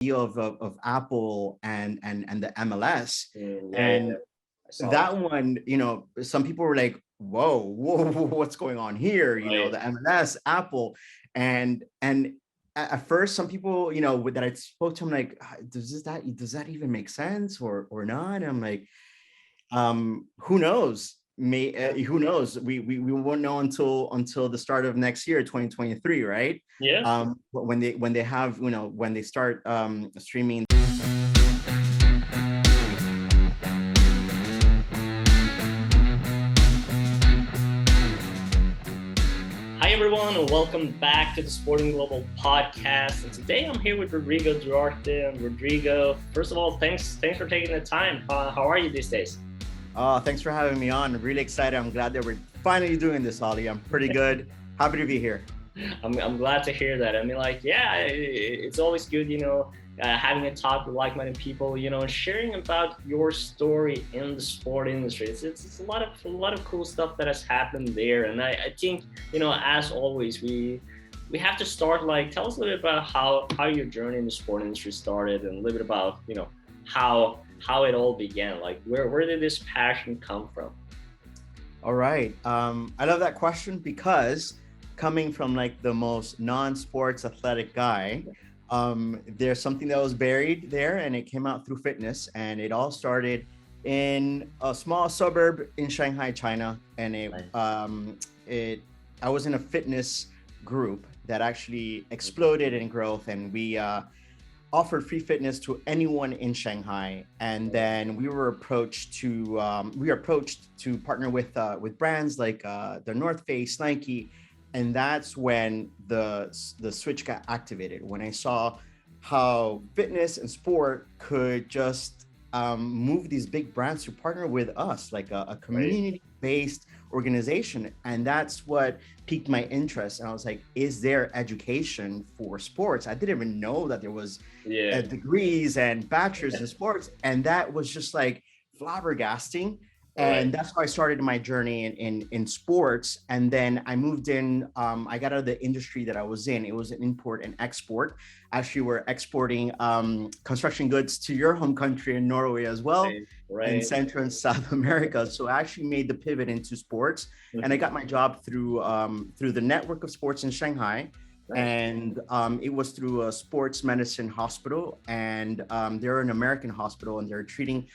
deal of Apple and the MLS. Yeah, And I saw that that. one, some people were like, whoa, what's going on here? Right. The MLS, Apple, and at first, some people, that I spoke to, I'm like, does that even make sense or not? And I'm like, who knows? Who knows? We won't know until the start of next year, 2023, right? Yeah. But when they have, when they start streaming. Hi, everyone, and welcome back to the Sporting Global podcast. And today I'm here with Rodrigo, Duarte, and Rodrigo. First of all, thanks for taking the time. How are you these days? Thanks for having me on. I'm really excited. I'm glad that we're finally doing this, Ollie. I'm pretty good. Happy to be here. I'm glad to hear that. I mean, it's always good, having a talk with like-minded people, and sharing about your story in the sport industry. It's a lot of cool stuff that has happened there, and I think, as always, we have to start. Tell us a little bit about how your journey in the sport industry started, and a little bit about how it all began. Like where did this passion come from? All right. I love that question because coming from like the most non-sports athletic guy, there's something that was buried there and it came out through fitness, and it all started in a small suburb in Shanghai, China. And it I was in a fitness group that actually exploded in growth, and we offered free fitness to anyone in Shanghai. And then we were approached to partner with brands like the North Face, Nike, and that's when the switch got activated. When I saw how fitness and sport could just move these big brands to partner with us, like a Right. community-based organization, and that's what piqued my interest. And I was like, is there education for sports? I didn't even know that there was Yeah. degrees and bachelors in sports, and that was just like flabbergasting. Right. And that's how I started my journey in sports. And then I moved in. I got out of the industry that I was in. It was an import and export. Actually, we're exporting construction goods to your home country in Norway as well, Right. and Right. Central and South America. So I actually made the pivot into sports, and I Mhm. got my job through the network of sports in Shanghai. Nice. And it was through a sports medicine hospital, and they're an American hospital, and they're treating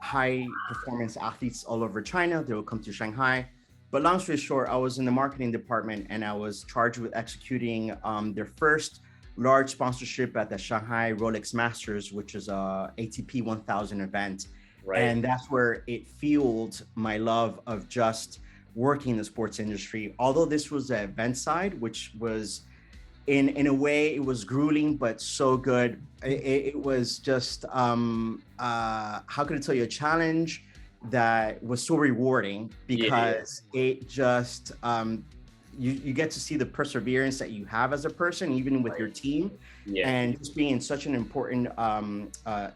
high performance athletes all over China. They will come to Shanghai. But long story short, I was in the marketing department, and I was charged with executing their first large sponsorship at the Shanghai Rolex Masters, which is a ATP 1000 event. Right. And that's where it fueled my love of just working in the sports industry. Although this was the event side, which was in a way it was grueling but so good. It was just how can I tell you, a challenge that was so rewarding Yeah. Yeah. because it just you get to see the perseverance that you have as a person, even with your Right. team, Yeah. and just being such an important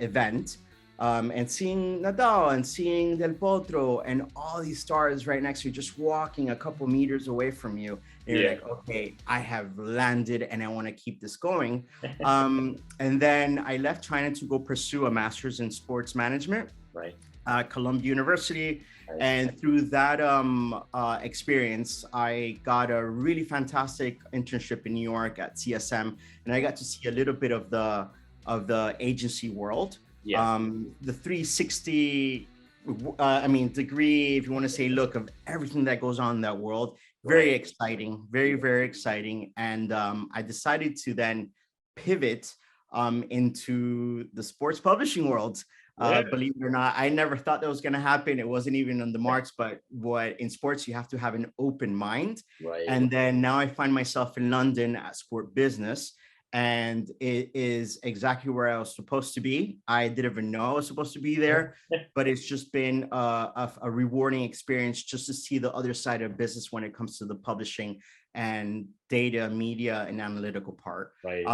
event, and seeing Nadal and seeing Del Potro and all these stars right next to you, just walking a couple meters away from you. And you're Yeah. like, okay, I have landed and I want to keep this going. And then I left China to go pursue a master's in sports management Right. at Columbia University. Nice. And through that experience, I got a really fantastic internship in New York at CSM, and I got to see a little bit of the agency world, Yeah. the 360, degree, if you want to say, look of everything that goes on in that world. Very Right. exciting, very, very exciting. And I decided to then pivot into the sports publishing world. Yeah. Believe it or not, I never thought that was going to happen. It wasn't even on the marks, but what in sports, you have to have an open mind. Right. And then now I find myself in London at SportBusiness, and it is exactly where I was supposed to be. I didn't even know I was supposed to be there, but it's just been a rewarding experience just to see the other side of business when it comes to the publishing and data, media, and analytical part. Right.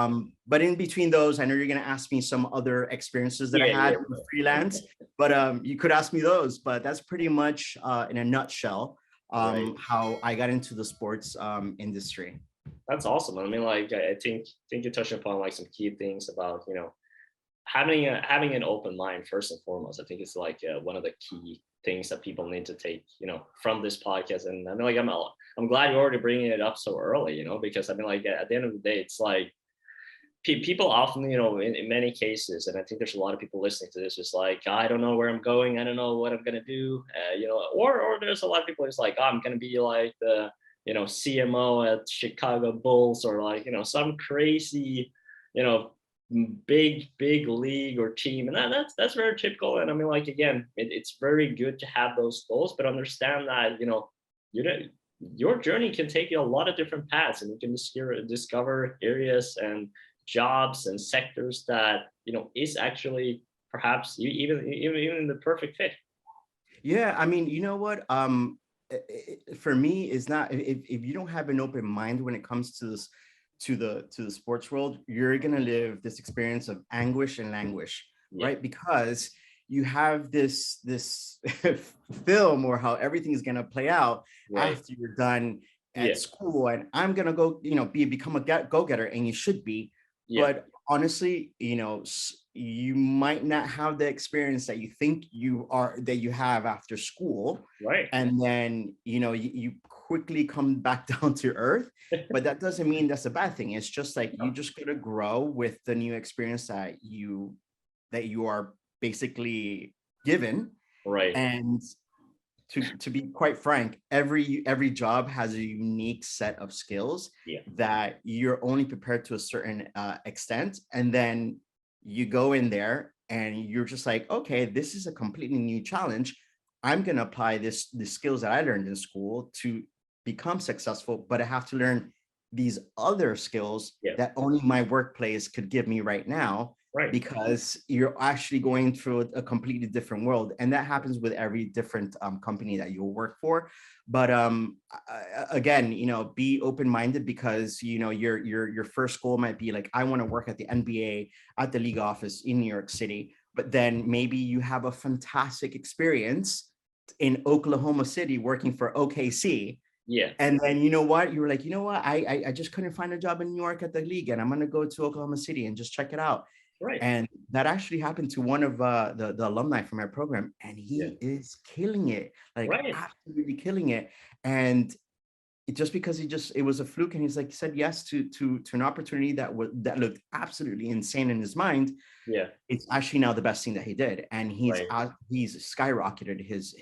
But in between those, I know you're going to ask me some other experiences that I Yeah. had Yeah. with freelance, but you could ask me those. But that's pretty much in a nutshell Right. how I got into the sports industry. That's awesome. I mean, like I think you touched upon like some key things about having an open mind first and foremost. I think it's like one of the key things that people need to take from this podcast. And I mean, like I'm glad you're already bringing it up so early, because I mean, like at the end of the day, it's like people often, in many cases, and I think there's a lot of people listening to this, is like, I don't know where I'm going, I don't know what I'm gonna do, or there's a lot of people who's like, I'm gonna be like the CMO at Chicago Bulls, or like some crazy, you know, big league or team, and that's very typical. And I mean, like again, it's very good to have those goals, but understand that you know your journey can take you a lot of different paths, and you can discover areas and jobs and sectors that is actually perhaps even the perfect fit. Yeah, I mean, you know what? For me, is not if you don't have an open mind when it comes to this to the sports world, you're gonna live this experience of anguish and languish, Yeah. right? Because you have this film or how everything is gonna play out Right. after you're done Yeah. at school, and I'm gonna go, become a go-getter, and you should be. Yeah. But honestly, you might not have the experience that you think you have after school, Right. and then you quickly come back down to earth. But that doesn't mean that's a bad thing. It's just like you just gotta grow with the new experience that you are basically given. Right. And to be quite frank, every job has a unique set of skills Yeah. that you're only prepared to a certain extent, and then you go in there and you're just like, okay, this is a completely new challenge. I'm going to apply the skills that I learned in school to become successful, but I have to learn these other skills Yeah. that only my workplace could give me right now, Right. because you're actually going through a completely different world. And that happens with every different company that you'll work for. But again, be open-minded, because your first goal might be like, I want to work at the NBA, at the league office in New York City. But then maybe you have a fantastic experience in Oklahoma City working for OKC. Yeah. And then you know what? You were like, I just couldn't find a job in New York at the league, and I'm gonna go to Oklahoma City and just check it out. Right. And that actually happened to one of the alumni from our program, and Yeah. he is killing it, like Right. absolutely killing it. And just because it was a fluke, and he said yes to an opportunity that looked absolutely insane in his mind. Yeah. It's actually now the best thing that he did, and he's Right. he's skyrocketed his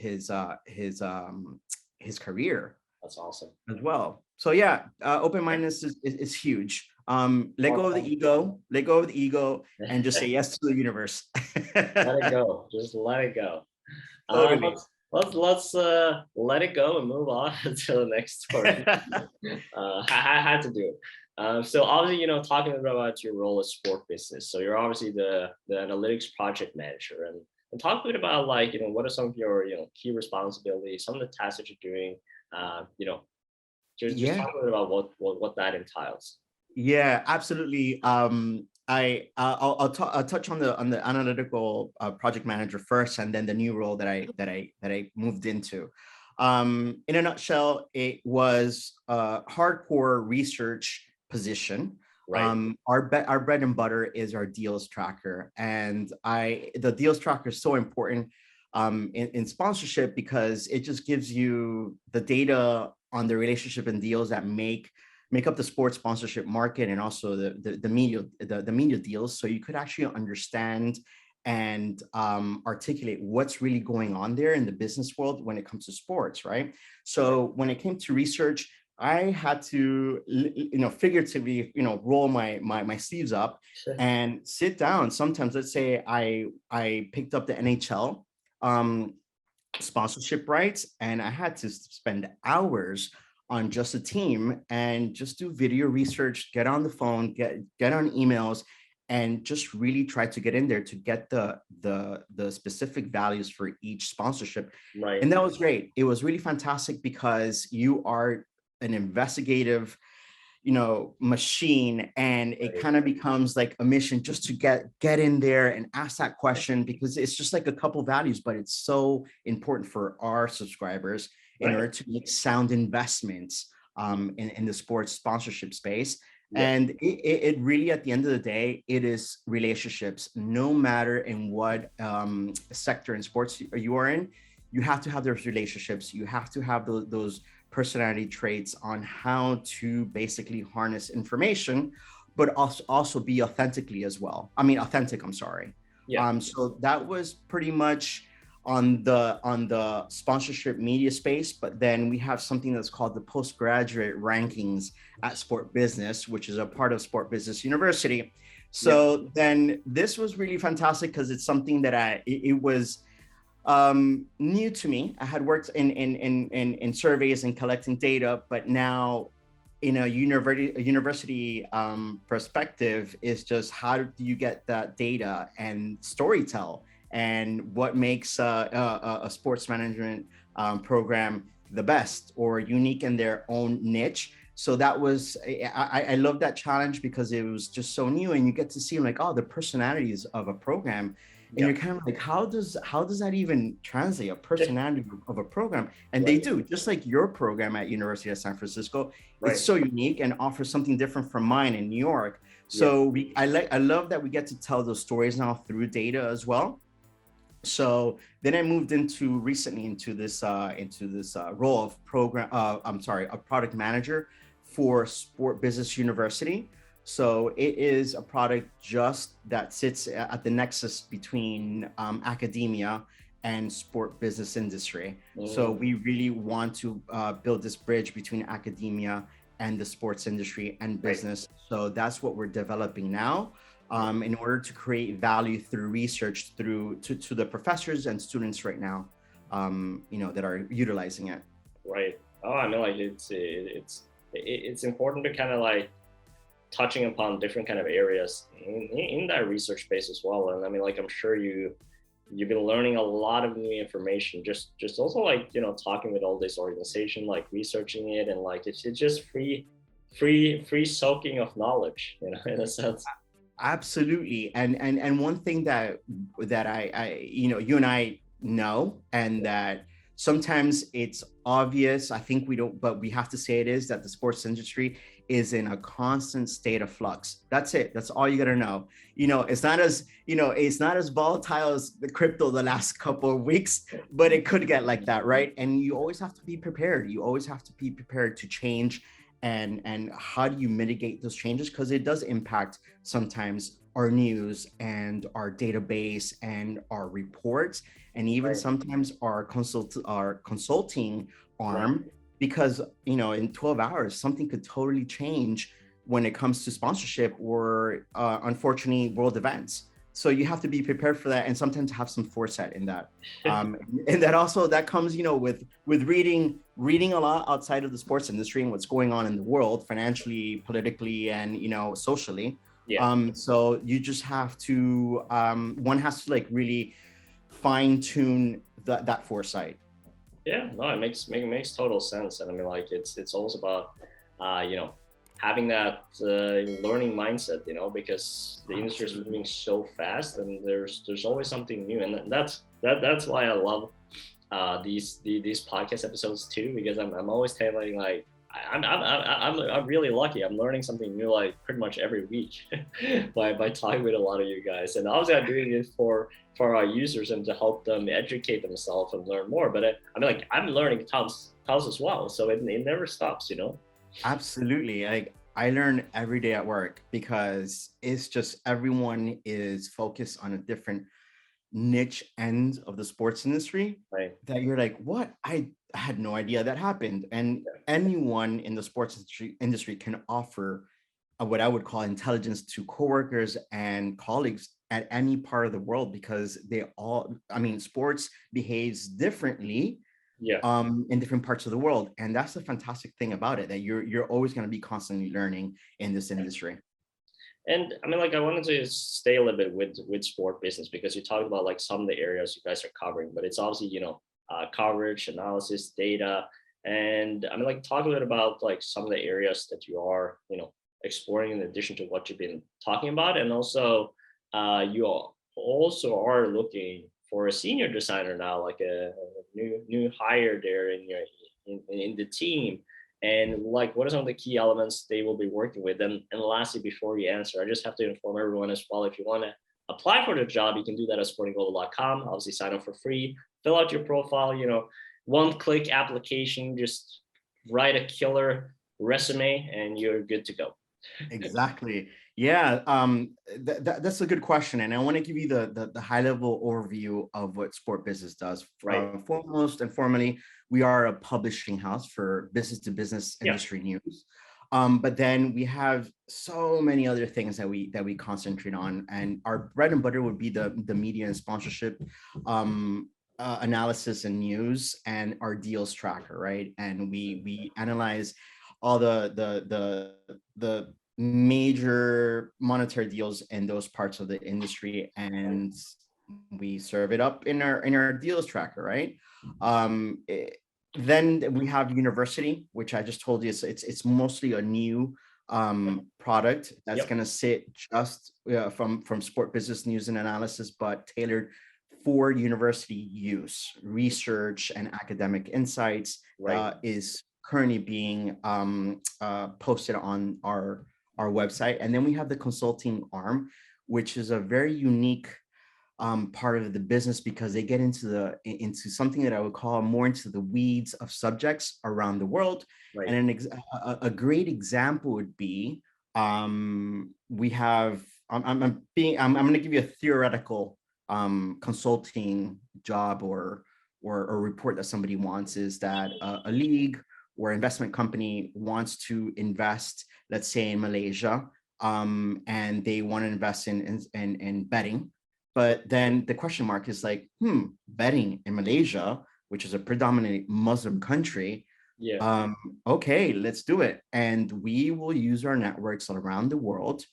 career That's awesome. as well. So yeah, open-mindedness is huge. Let go of the ego, and just say yes to the universe. Let it go. Just let it go. Totally. Let's let it go and move on to the next story. I had to do it. So obviously, talking about your role as SportBusiness. So you're obviously the analytics project manager, and talk a bit about like what are some of your key responsibilities, some of the tasks that you're doing. Just Yeah. talk a bit about what that entiles. Yeah, absolutely. I'll touch on the analytical project manager first, and then the new role that I moved into. In a nutshell, it was a hardcore research position. Right. Our bread and butter is our deals tracker, and the deals tracker is so important in sponsorship, because it just gives you the data on the relationship and deals that make up the sports sponsorship market, and also the media deals, so you could actually understand and articulate what's really going on there in the business world when it comes to sports, right? So when it came to research, I had to figuratively roll my sleeves up and sit down. Sometimes, let's say I picked up the NHL sponsorship rights, and I had to spend hours on just a team and just do video research, get on the phone, get on emails, and just really try to get in there to get the specific values for each sponsorship. Right. And that was great. It was really fantastic, because you are an investigative machine, and it kind of becomes like a mission just to get in there and ask that question, because it's just like a couple values, but it's so important for our subscribers in order to make sound investments in the sports sponsorship space. Yeah. And it really, at the end of the day, it is relationships. No matter in what sector in sports you are in, you have to have those relationships. You have to have those personality traits on how to basically harness information, but also be authentically as well. I mean, authentic. I'm sorry. Yeah. So that was pretty much on the sponsorship media space. But then we have something that's called the postgraduate rankings at SportBusiness, which is a part of SportBusiness University. So then this was really fantastic because it's something that it was new to me. I had worked in surveys and collecting data, but now in a university perspective is just how do you get that data and storytell and what makes a sports management program the best or unique in their own niche. So that was, I love that challenge because it was just so new, and you get to see like, oh, the personalities of a program, and you're kind of like, how does that even translate a personality of a program? And they do, just like your program at University of San Francisco. It's so unique and offers something different from mine in New York. So I love that we get to tell those stories now through data as well. So then I moved recently into this role of a product manager for SportBusiness University. So it is a product just that sits at the nexus between academia and sport business industry. So we really want to build this bridge between academia and the sports industry and business. So that's what we're developing now. In order to create value through research to the professors and students right now, that are utilizing it. Right. Oh, I mean, like it's important to kind of like touching upon different kind of areas in that research space as well. And I mean, like I'm sure you've been learning a lot of new information. Just also like talking with all this organization, like researching it, and like it's just free soaking of knowledge, in a sense. Absolutely. And one thing that I you and I know, and that sometimes it's obvious, I think we don't, but we have to say it, is that the sports industry is in a constant state of flux. That's it. That's all you got to know. It's not as volatile as the crypto the last couple of weeks, but it could get like that, right? And you always have to be prepared. You always have to be prepared to change. And how do you mitigate those changes? Because it does impact sometimes our news and our database and our reports, and even sometimes our consulting arm, because in 12 hours something could totally change when it comes to sponsorship or unfortunately world events. So you have to be prepared for that, and sometimes have some foresight in that. And that comes, with reading a lot outside of the sports industry and what's going on in the world, financially, politically, and socially. So you just have to, one has to like really fine tune that foresight. Yeah, no, it makes total sense. And I mean, like it's also about having that learning mindset, because the industry is moving so fast, and there's always something new, and that's why I love these podcast episodes too, because I'm always telling like I'm really lucky. I'm learning something new like pretty much every week by talking with a lot of you guys, and obviously I'm doing it for our users and to help them educate themselves and learn more. But I mean, like I'm learning tons as well, so it never stops, Absolutely. Like I learn every day at work, because it's just everyone is focused on a different niche end of the sports industry, that you're like, what? I had no idea that happened. And anyone in the sports industry can offer what I would call intelligence to coworkers and colleagues at any part of the world, because sports behaves differently in different parts of the world. And that's the fantastic thing about it, that you're always going to be constantly learning in this industry. And I mean, like I wanted to stay a little bit with sport business, because you talked about like some of the areas you guys are covering, but it's obviously coverage, analysis, data, and I mean, like talk a little about like some of the areas that you are exploring in addition to what you've been talking about. And also you also are looking for a senior designer now, like a new hire there in the team. and like what are some of the key elements they will be working with. And lastly, before you answer, I just have to inform everyone as well, if you want to apply for the job, you can do that at sportingglobal.com. Obviously sign up for free, fill out your profile, one click application, just write a killer resume and you're good to go. Exactly. Yeah, that's a good question, and I want to give you the high level overview of what Sport Business does. Right. Foremost and formally, we are a publishing house for business to business industry news. But then we have so many other things that we concentrate on, and our bread and butter would be the media and sponsorship, analysis and news, and our deals tracker, right? And we analyze all the major monetary deals in those parts of the industry, and we serve it up in our deals tracker, right? Then we have university, which I just told you it's mostly a new product that's going to sit just from Sport Business News and Analysis, but tailored for university use, research and academic insights. Is currently being posted on our website. And then we have the consulting arm, which is a very unique part of the business, because they get into something that I would call more into the weeds of subjects around the world. Right. And a great example would be we have I'm going to give you a theoretical consulting job or a report that somebody wants, is that a league or investment company wants to invest, let's say in Malaysia, and they want to invest in betting. But then the question mark is like, betting in Malaysia, which is a predominantly Muslim country. Yeah. Okay, let's do it. And we will use our networks around the world,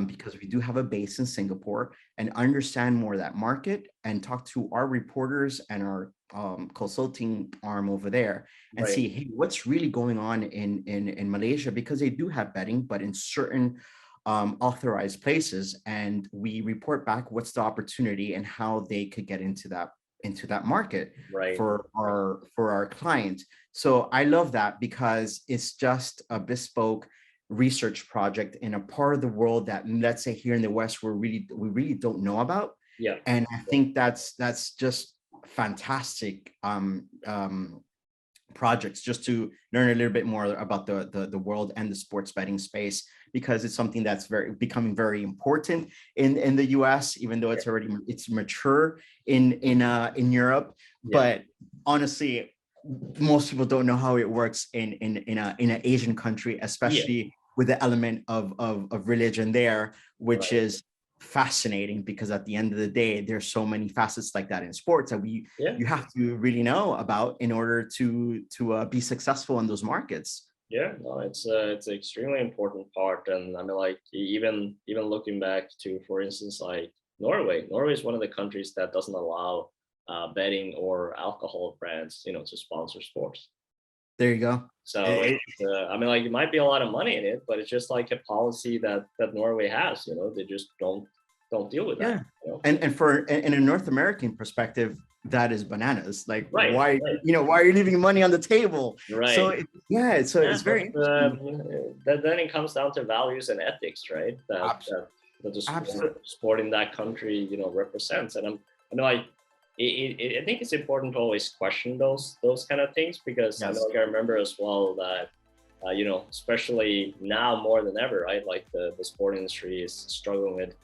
because we do have a base in Singapore, and understand more of that market and talk to our reporters and our consulting arm over there and see, hey, what's really going on in Malaysia, because they do have betting, but in certain authorized places, and we report back what's the opportunity and how they could get into that market for our client. So I love that, because it's just a bespoke research project in a part of the world that, let's say here in the West, we really don't know about. Yeah. And I think that's just fantastic projects, just to learn a little bit more about the world and the sports betting space, because it's something that's becoming very important in the US, even though it's mature in Europe. Yeah. But honestly, most people don't know how it works in an Asian country, especially with the element of religion there, which is fascinating, because at the end of the day, there's so many facets like that in sports that you have to really know about in order to be successful in those markets. Yeah, no, it's an extremely important part. And I mean, like, even looking back to, for instance, like Norway is one of the countries that doesn't allow betting or alcohol brands, to sponsor sports. There you go. So I mean, like, it might be a lot of money in it, but it's just like a policy that Norway has. They just don't deal with that. And for in a North American perspective, that is bananas. Like, why are you leaving money on the table? Right. So it's very interesting. Then it comes down to values and ethics, right? That the sport in that country, represents. And I think it's important to always question those kind of things, because I remember as well that especially now more than ever, right? Like the sport industry is struggling with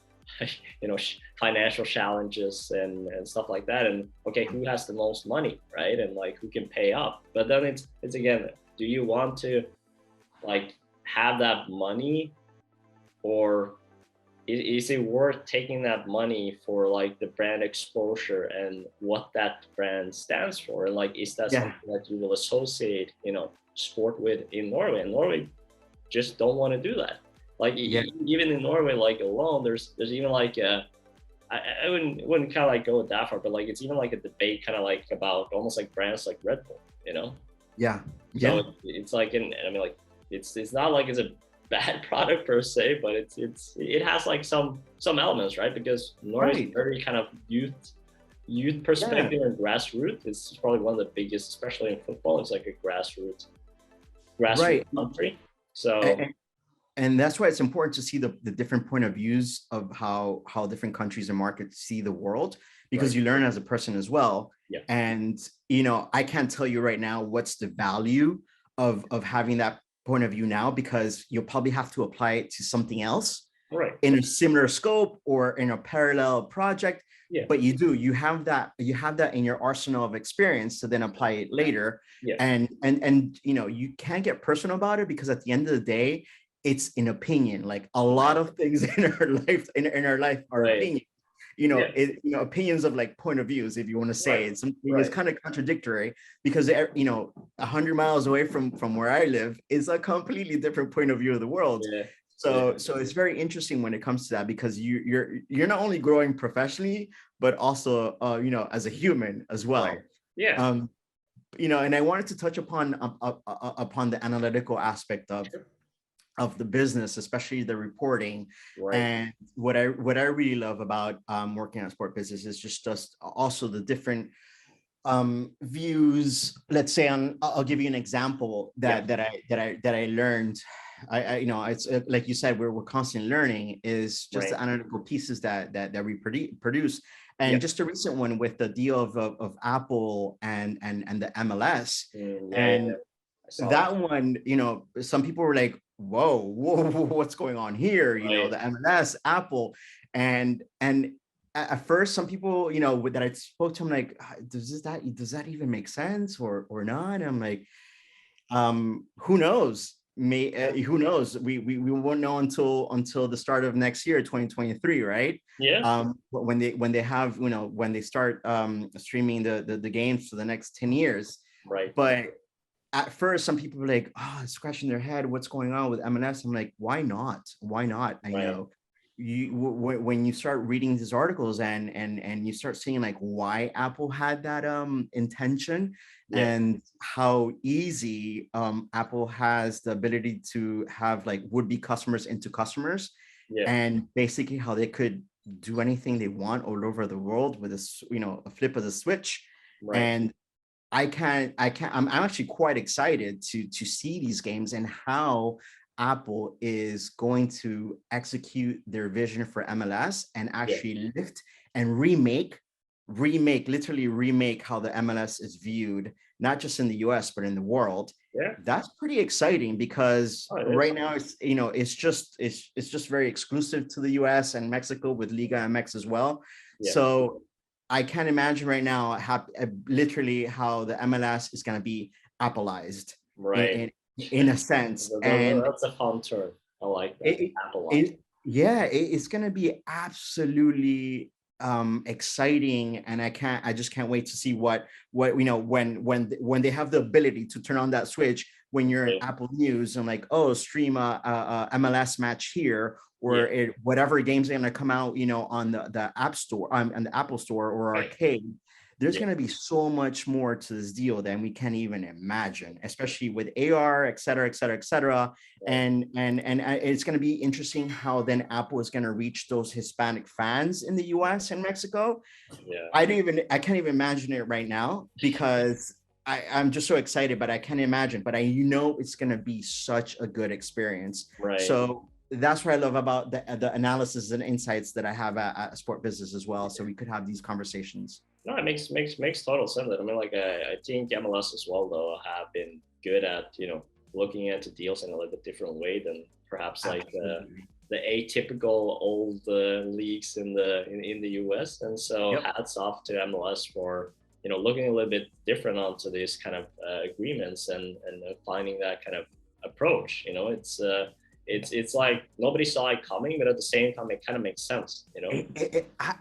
financial challenges and stuff like that. And okay, who has the most money, right? And like, who can pay up? But then it's again, do you want to like have that money, or is it worth taking that money for like the brand exposure and what that brand stands for? And like, is that something that you will associate, sport with in Norway? And Norway just don't want to do that. Like even in Norway, like alone, there's even like I wouldn't kind of like go that far, but like it's even like a debate kind of like about almost like brands like Red Bull, Yeah. So it's like, I mean, like it's not like it's a bad product per se, but it has like some elements, right? Because Norway is very kind of youth perspective and grassroots. It's probably one of the biggest, especially in football. It's like a grassroots grassroots right. country. So And that's why it's important to see the different point of views of how different countries and markets see the world, because right, you learn as a person as well. yeah, And I can't tell you right now what's the value of having that point of view now, because you'll probably have to apply it to something else right, in a similar scope or in a parallel project. yeah, But you have that in your arsenal of experience to then apply it later. yeah, And you can't get personal about it, because at the end of the day, it's an opinion. Like a lot right, of things in our life are right, opinions. yeah, Opinions of like point of views, if you want to say right, it. Something is right, kind of contradictory, because 100 miles away from where I live is a completely different point of view of the world. yeah, yeah, So it's very interesting when it comes to that, because you're not only growing professionally, but also as a human as right, well. yeah, um and I wanted to touch upon the analytical aspect sure, of the business, especially the reporting. right, And what I really love about working on sport business is just also the different views. Let's say I'll give you an example yeah, that I learned. It's like you said, we're constantly learning, is just right, the analytical pieces that we produce. yeah, And just a recent one with the deal of Apple and the MLS. yeah, yeah, And I saw that, that one, some people were like, whoa, what's going on here? right, The MLS, Apple. And at first, some people, that I spoke to, I'm like, does that even make sense or not? And I'm like, who knows? yeah, Who knows? We won't know until the start of next year, 2023, right? yeah, When they have, when they start streaming the games for the next 10 years. right, But at first, some people were like, scratching their head, what's going on with MLS? I'm like, why not? Why not? right, When you start reading these articles and you start seeing like why Apple had that intention, yeah, and how easy Apple has the ability to have like would-be customers into customers, yeah, and basically how they could do anything they want all over the world with a flip of the switch. right, And I'm actually quite excited to see these games and how Apple is going to execute their vision for MLS and yeah, actually lift and literally remake how the MLS is viewed, not just in the US, but in the world. yeah, That's pretty exciting, because oh, it is, right now it's just very exclusive to the US and Mexico with Liga MX as well. yeah, So I can't imagine right now literally how the MLS is going to be Appleized in, right. in in a sense. And That's a fun term. I like that. it, Apple Watch. yeah, it's going to be absolutely exciting. And I just can't wait to see what when they have the ability to turn on that switch when you're in Right. Apple News and like, oh, stream a MLS match here, Yeah. or whatever games are going to come out on the App Store, and the Apple Store or Right. Arcade. There's Yeah. going to be so much more to this deal than we can even imagine, especially with AR, et cetera, et cetera, et cetera. Right. And it's going to be interesting how then Apple is going to reach those Hispanic fans in the US and Mexico. Yeah. I can't even imagine it right now, because I'm just so excited, but I can't imagine, but I it's going to be such a good experience. Right. So that's what I love about the analysis and insights that I have at Sport Business as well. So we could have these conversations. No, it makes total sense. I mean, like I think MLS as well though have been good at looking at the deals in a little bit different way than perhaps like Absolutely. the atypical old leagues in the US. And so Yep. hats off to MLS for looking a little bit different onto these kind of agreements and finding that kind of approach. It's like nobody saw it coming, but at the same time, it kind of makes sense.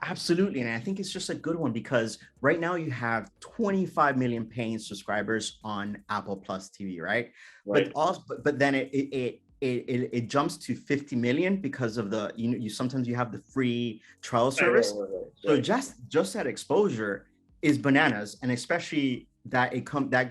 Absolutely. And I think it's just a good one, because right now you have 25 million paying subscribers on Apple Plus TV, right? But Right. also, but then it jumps to 50 million because of you sometimes you have the free trial Right. Right. service. Right. Right. So Right. just that exposure is bananas. And especially that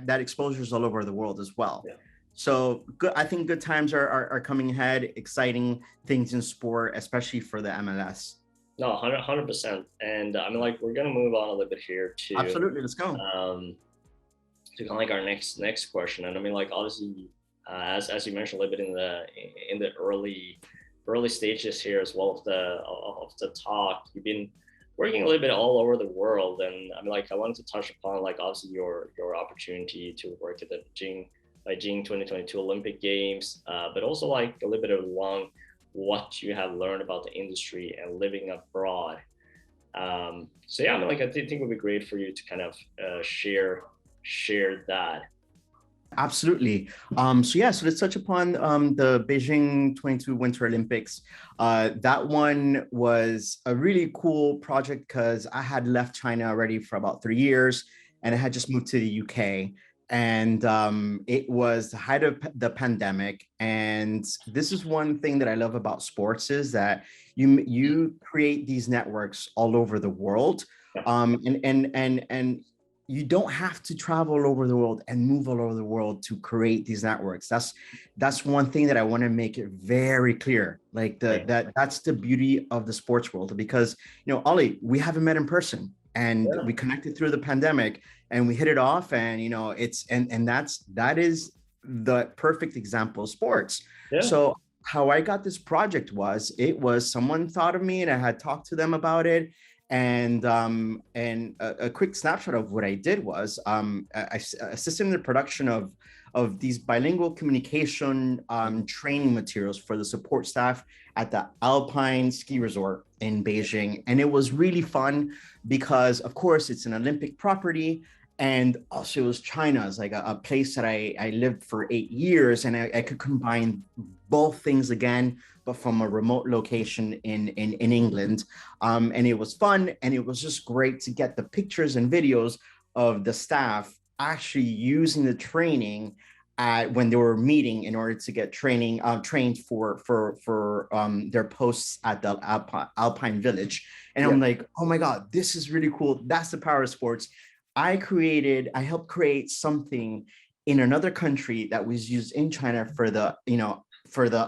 that exposure is all over the world as well. Yeah. So good. I think good times are coming ahead. Exciting things in sport, especially for the MLS. No, 100%. And I mean, like, we're gonna move on a little bit here Absolutely. Let's go. to kind of like our next question. And I mean, like, obviously, as you mentioned a little bit in the early stages here as well of the talk. You've been working a little bit all over the world, and I mean, like I wanted to touch upon like obviously your opportunity to work at the Beijing 2022 Olympic Games, but also like a little bit along what you have learned about the industry and living abroad. So yeah, I mean, like I think it would be great for you to kind of share that. Absolutely. So yeah, so let's touch upon the Beijing 22 Winter Olympics. That one was a really cool project because I had left China already for about 3 years, and I had just moved to the UK. And it was the height of the pandemic. And this is one thing that I love about sports is that you create these networks all over the world. And you don't have to travel all over the world and move all over the world to create these networks. That's one thing that I want to make it very clear. Like that's the beauty of the sports world, because Ollie, we haven't met in person, and we connected through the pandemic, and we hit it off, and that is the perfect example of sports. So how I got this project was someone thought of me, and I had talked to them about it. And a quick snapshot of what I did was I assisted in the production of these bilingual communication training materials for the support staff at the Alpine ski resort in Beijing. And it was really fun because, of course, it's an Olympic property. And also it was China. It's like a place that I lived for 8 years, and I could combine both things again, but from a remote location in England. And it was fun, and it was just great to get the pictures and videos of the staff actually using the training when they were meeting in order to get trained for their posts at the Alpine Village. And I'm like, oh my God, this is really cool. That's the power of sports. I helped create something in another country that was used in China for the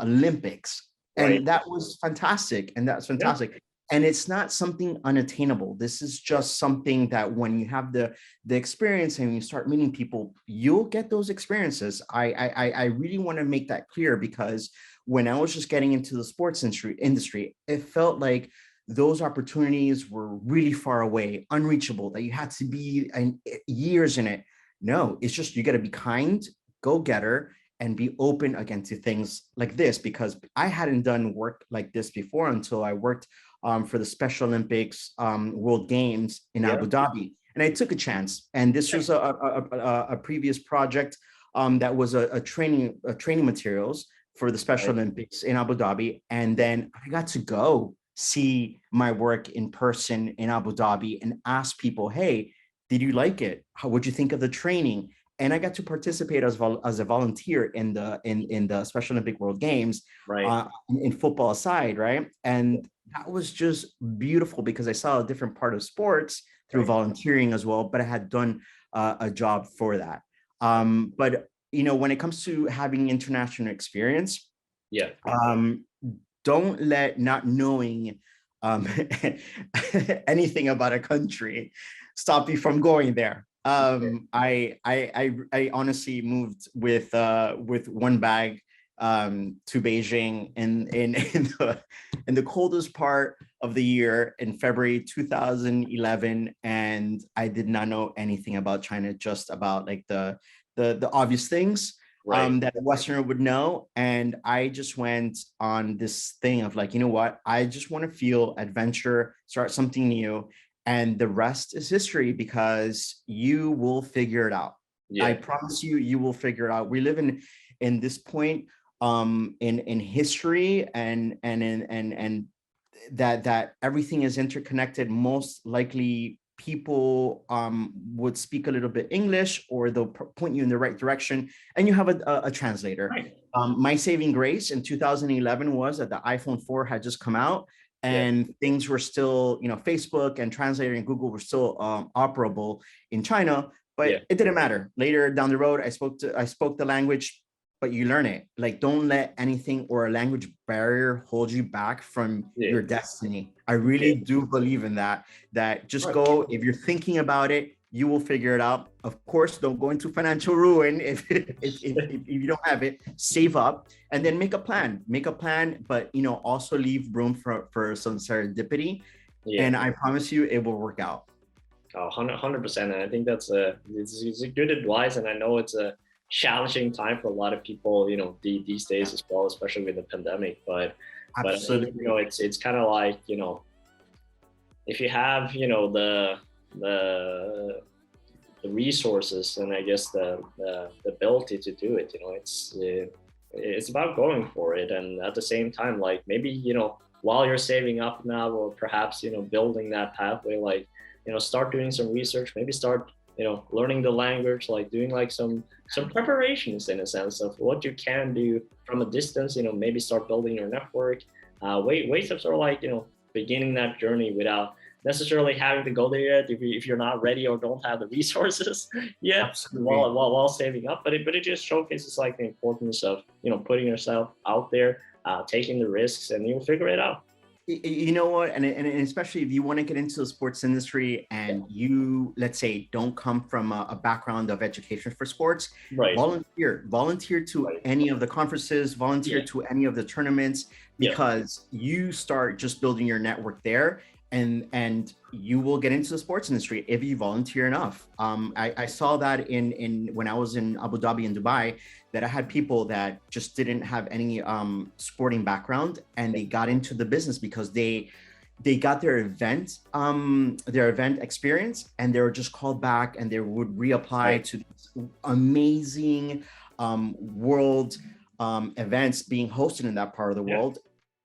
Olympics. And that was fantastic. And that's fantastic. Yeah. And it's not something unattainable. This is just something that when you have the experience and you start meeting people, you'll get those experiences. I really want to make that clear, because when I was just getting into the sports industry, it felt like those opportunities were really far away, unreachable, that you had to be years in it. No, it's just, you got to be kind, go-getter, and be open again to things like this, because I hadn't done work like this before until I worked for the Special Olympics World Games in Abu Dhabi. And I took a chance. And this was a previous project that was a training materials for the Special Olympics in Abu Dhabi. And then I got to go see my work in person in Abu Dhabi and ask people, hey, did you like it? What'd you think of the training? And I got to participate as a volunteer in the Special Olympic World Games, in football aside, right? And that was just beautiful because I saw a different part of sports through volunteering as well, but I had done a job for that. But when it comes to having international experience, don't let not knowing anything about a country stop you from going there. I honestly moved with one bag to Beijing in the coldest part of the year in February 2011, and I did not know anything about China, just about like the obvious things that a Westerner would know. And I just went on this thing of like, you know what, I just want to feel adventure, start something new. And the rest is history, because you will figure it out. I promise you, you will figure it out. We live in this point in history, and that everything is interconnected. Most likely people would speak a little bit English, or they'll point you in the right direction, and you have a translator. My saving grace in 2011 was that the iPhone 4 had just come out, and things were still, Facebook and Translator and Google were still operable in China, but it didn't matter. Later down the road, I spoke the language, but you learn it. Like, don't let anything or a language barrier hold you back from your destiny. I really do believe in that just go, if you're thinking about it, You will figure it out. Of course, don't go into financial ruin if you don't have it. Save up and then make a plan. Make a plan, but also leave room for some serendipity. Yeah. And I promise you, it will work out. Oh, 100%. And I think it's a good advice. And I know it's a challenging time for a lot of people, these days as well, especially with the pandemic. But I think, Absolutely. it's kind of like, if you have, the the resources and I guess the ability to do it, it's about going for it. And at the same time, like maybe, while you're saving up now, or perhaps, building that pathway, like, start doing some research, maybe start, learning the language, like doing like some preparations in a sense of what you can do from a distance, maybe start building your network, ways of sort of like, beginning that journey without necessarily having to go there yet if you're not ready or don't have the resources yet Absolutely. while saving up. But it just showcases like the importance of, putting yourself out there, taking the risks, and you'll figure it out. You know what, and especially if you want to get into the sports industry and you, let's say, don't come from a background of education for sports, Right. volunteer to Right. any of the conferences, volunteer Yeah. to any of the tournaments, Yeah. because you start just building your network there, and you will get into the sports industry if you volunteer enough. I saw that in when I was in Abu Dhabi and Dubai, that I had people that just didn't have any sporting background, and they got into the business because they got their event experience, and they were just called back, and they would reapply Right. to these amazing world events being hosted in that part of the Yeah. world,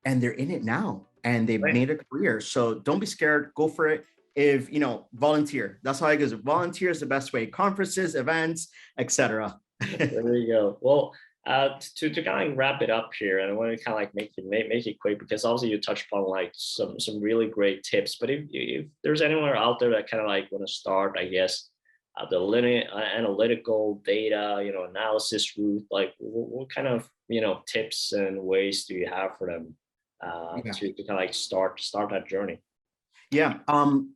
and they're in it now, and they've Right. made a career. So don't be scared, go for it. If volunteer, that's how I guess volunteer is the best way. Conferences, events, etc. There you go. Well, to kind of wrap it up here, and I want to kind of like make it quick, because obviously you touched upon like some really great tips. But if there's anyone out there that kind of like want to start, I guess, the analytical data, analysis route, like what kind of, tips and ways do you have for them, Yeah. to kind of like start that journey? Yeah.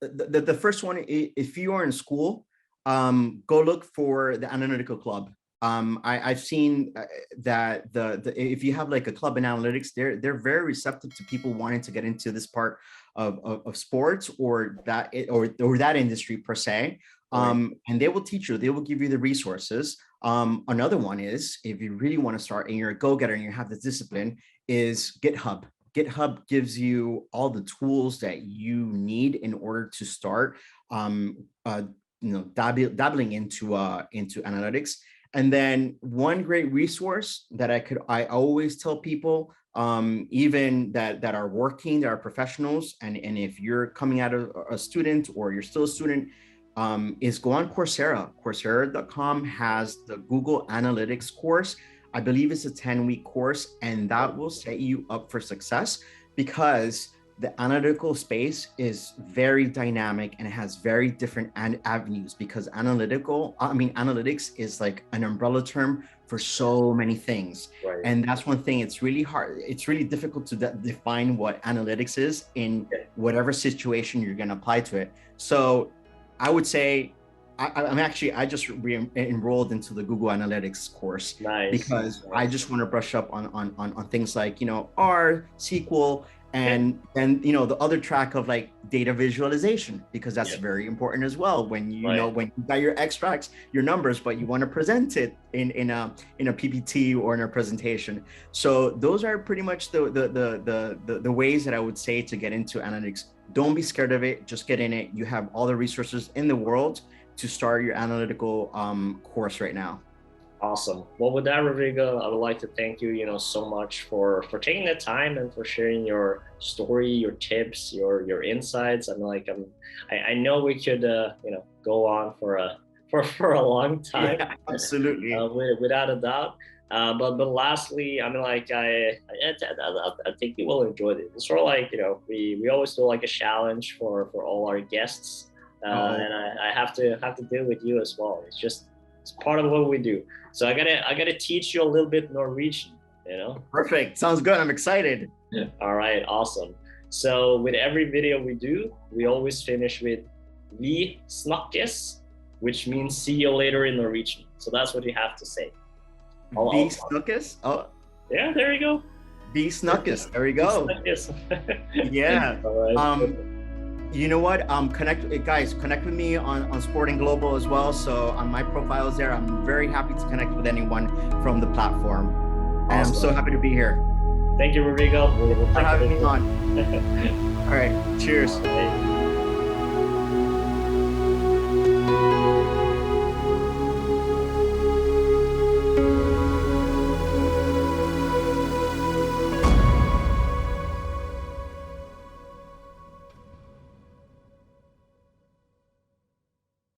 The first one, if you are in school, go look for the analytical club. I've seen that the if you have like a club in analytics, they're very receptive to people wanting to get into this part of sports, or or that industry per se. Right. And they will teach you. They will give you the resources. Another one is, if you really want to start and you're a go-getter and you have the discipline, is GitHub. GitHub gives you all the tools that you need in order to start, dabbling into analytics. And then one great resource that I always tell people, even that are working, that are professionals, and if you're coming out of a student or you're still a student, is go on Coursera. Coursera.com has the Google Analytics course. I believe it's a 10-week course, and that will set you up for success, because the analytical space is very dynamic and it has very different avenues, because analytics is like an umbrella term for so many things. Right. And that's one thing, it's really hard. It's really difficult to define what analytics is in whatever situation you're going to apply to it. So I would say, I just enrolled into the Google Analytics course. Nice. Because I just want to brush up on things like, R, SQL, and the other track of like data visualization, because that's very important as well. When when you got your extracts, your numbers, but you want to present it in a PPT or in a presentation. So those are pretty much the ways that I would say to get into analytics. Don't be scared of it. Just get in it. You have all the resources in the world to start your analytical course right now. Awesome. Well, with that, Rodrigo, I would like to thank you, so much for taking the time and for sharing your story, your tips, your insights. I know we could, go on for a long time. Yeah, absolutely. Without a doubt. But lastly, I think you will enjoy this. It's sort of like, we always do like a challenge for all our guests, and I have to deal with you as well. It's part of what we do. So I gotta teach you a little bit Norwegian, Perfect. Sounds good. I'm excited. All right, awesome. So with every video we do, we always finish with "Vi snakkes." which means see you later in Norwegian. So that's what you have to say. Be snukkes? Oh, yeah, there you go. be snukkes. There we go. Yeah. Right. You know what? Connect with me on Sporting Global as well. So on my profile is there. I'm very happy to connect with anyone from the platform. Awesome. And I'm so happy to be here. Thank you, Rodrigo. For having me on. All right. Cheers.